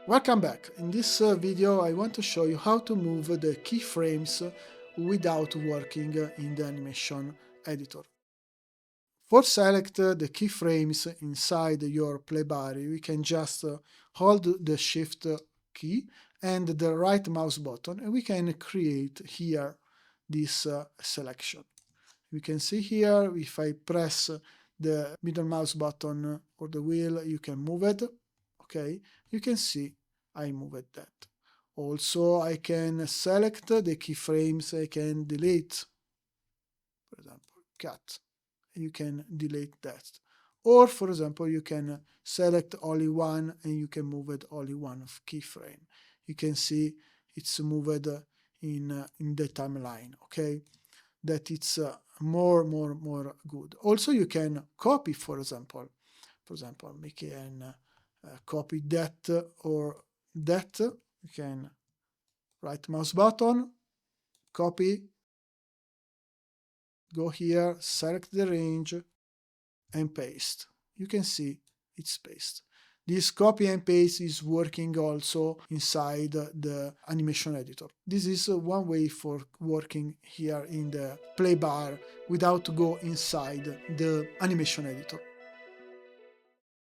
Welcome back. In this video I want to show you how to move the keyframes without working in the animation editor. For select the keyframes inside your play bar, we can just hold the shift key and the right mouse button, and we can create here this selection. You can see here, if I press the middle mouse button or the wheel, you can move it. Okay, you can see I moved that. Also, I can select the keyframes, I can delete, for example, cut. You can delete that. Or, for example, you can select only one and you can move it only one of keyframe. You can see it's moved in the timeline, okay? That it's more good. Also, you can copy, for example, we can copy that or that. You can right mouse button, copy, go here, select the range, and paste. You can see it's pasted. This copy and paste is working also inside the animation editor. This is one way for working here in the play bar without to go inside the animation editor.